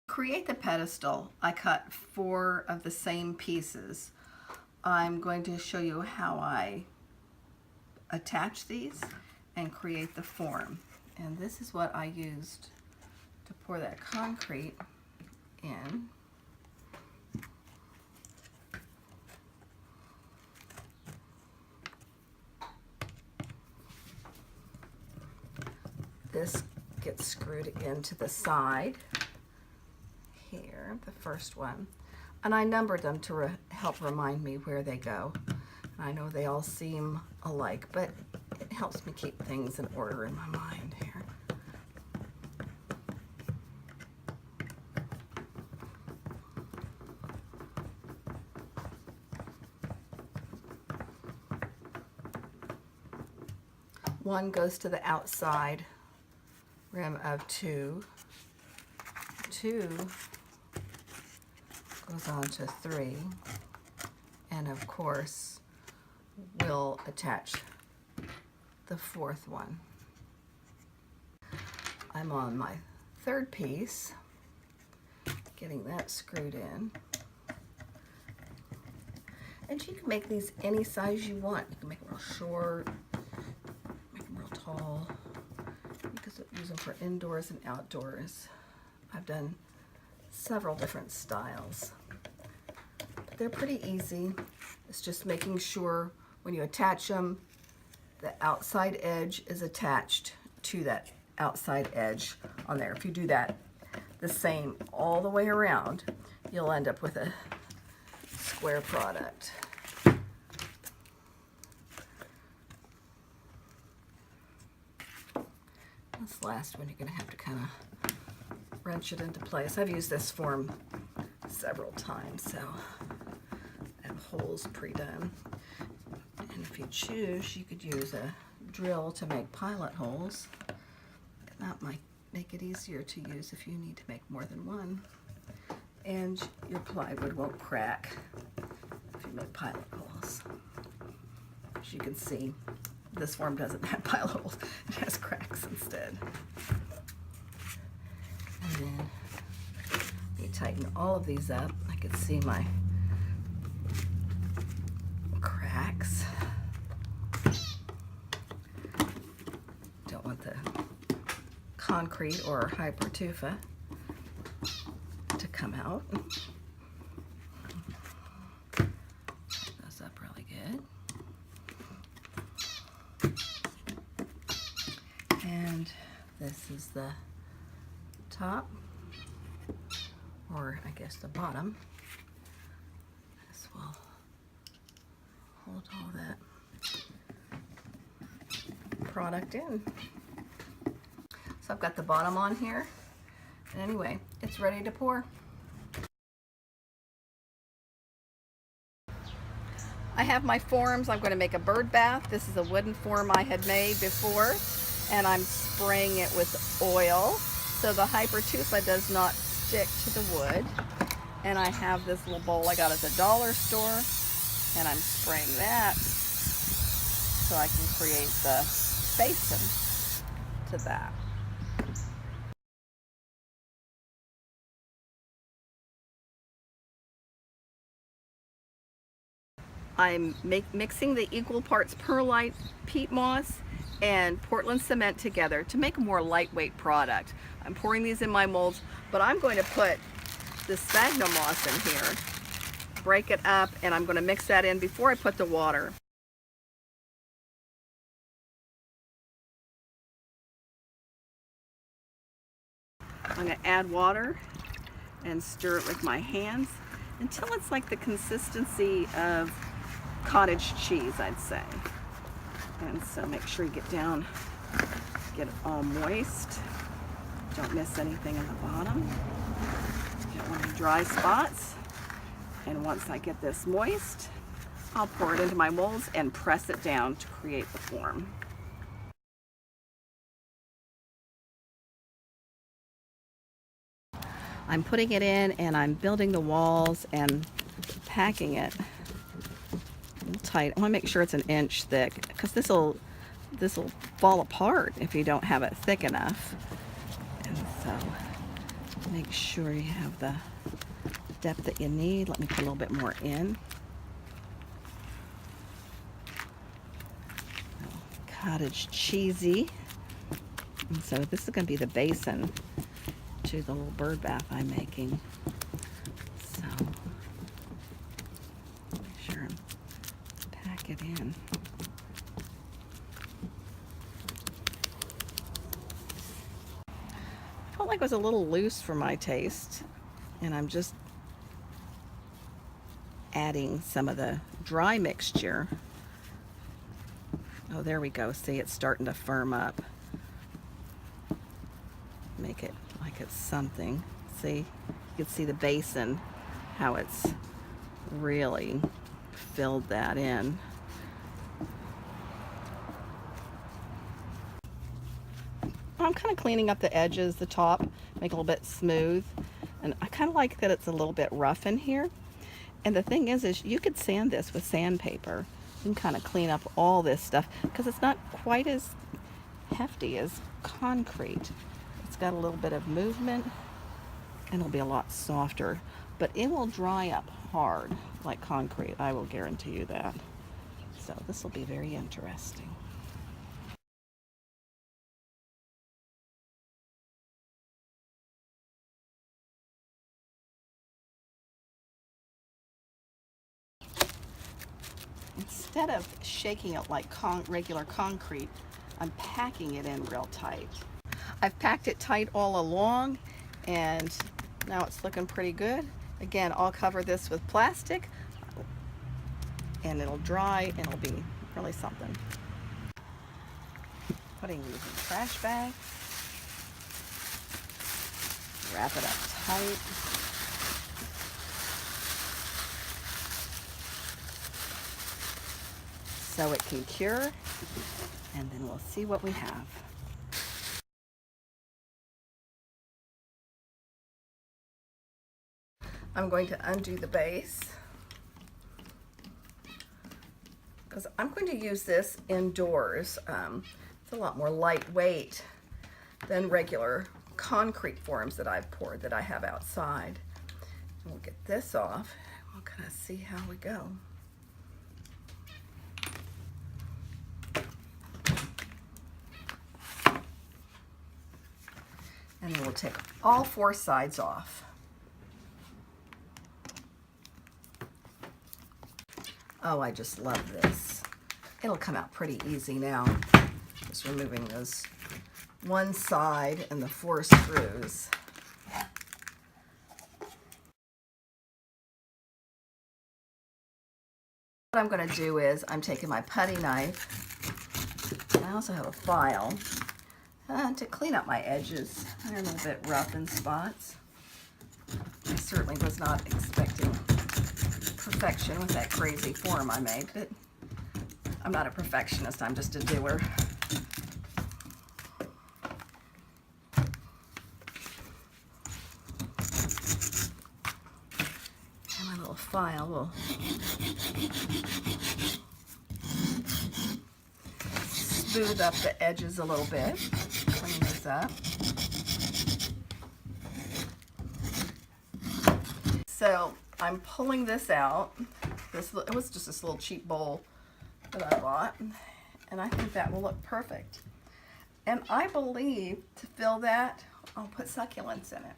Create the pedestal, I cut 4 of the same pieces. I'm going to show you how I attach these and create the form. And this is what I used to pour that concrete in. This gets screwed into the side here, the first one, and I numbered them to help remind me where they go. I know they all seem alike, but it helps me keep things in order in my mind here. One goes to the outside rim of 2. 2 goes on to 3, and of course we'll attach the 4th one. I'm on my 3rd piece, getting that screwed in. And you can make these any size you want. You can make them real short, make them real tall. You can use them for indoors and outdoors. I've done several different styles. But they're pretty easy. It's just making sure when you attach them, the outside edge is attached to that outside edge on there. If you do that the same all the way around, you'll end up with a square product. This last one, you're going to have to kind of wrench it into place. I've used this form several times, so I have holes pre-done. And if you choose, you could use a drill to make pilot holes. That might make it easier to use if you need to make more than one. And your plywood won't crack if you make pilot holes. As you can see, this form doesn't have pilot holes. It has cracks instead. And then you tighten all of these up. I can see my cracks. Don't want the concrete or Hypertufa to come out. Tighten those up really good. And this is the top, or I guess the bottom. This will hold all that product in. So I've got the bottom on here, and anyway, it's ready to pour. I have my forms. I'm going to make a bird bath. This is a wooden form I had made before, and I'm spraying it with oil so the Hypertufa does not stick to the wood. And I have this little bowl I got at the dollar store, and I'm spraying that so I can create the basin to that. I'm mixing the equal parts perlite, peat moss, and Portland cement together to make a more lightweight product. I'm pouring these in my molds, but I'm going to put the sphagnum moss in here, break it up, and I'm going to mix that in before I put the water. I'm going to add water and stir it with my hands until it's like the consistency of cottage cheese, I'd say. And so make sure you get down, get it all moist. Don't miss anything in the bottom. Don't want any dry spots. And once I get this moist, I'll pour it into my molds and press it down to create the form. I'm putting it in, and I'm building the walls and packing it tight. I want to make sure it's an inch thick, because this will fall apart if you don't have it thick enough. And so Make sure you have the depth that you need. Let me put a little bit more in. Cottage cheesy. And so this is going to be the basin to the little bird bath I'm making. So make sure and pack it in. I felt like it was a little loose for my taste, and I'm just adding some of the dry mixture. Oh, there we go. See, it's starting to firm up. Make it like it's something. See, you can see the basin, how it's really filled that in. I'm kind of cleaning up the edges, the top, make it a little bit smooth. And I kind of like that it's a little bit rough in here. And the thing is you could sand this with sandpaper. You can kind of clean up all this stuff because it's not quite as hefty as concrete. It's got a little bit of movement and it'll be a lot softer, but it will dry up hard like concrete. I will guarantee you that. So this will be very interesting. Instead of shaking it like regular concrete, I'm packing it in real tight. I've packed it tight all along, and now it's looking pretty good. Again, I'll cover this with plastic, and it'll dry, and it'll be really something. Putting these in trash bags. Wrap it up tight. So it can cure, and then we'll see what we have. I'm going to undo the base because I'm going to use this indoors. It's a lot more lightweight than regular concrete forms that I've poured that I have outside. And we'll get this off. We'll kind of see how we go. And then we'll take all four sides off. Oh, I just love this. It'll come out pretty easy now. Just removing those one side and the 4 screws. What I'm going to do is I'm taking my putty knife, and I also have a file, to clean up my edges. They're a little bit rough in spots. I certainly was not expecting perfection with that crazy form I made, but I'm not a perfectionist, I'm just a doer. And my little file will smooth up the edges a little bit, clean this up. So I'm pulling this out. It was just this little cheap bowl that I bought, and I think that will look perfect. And I believe to fill that, I'll put succulents in it.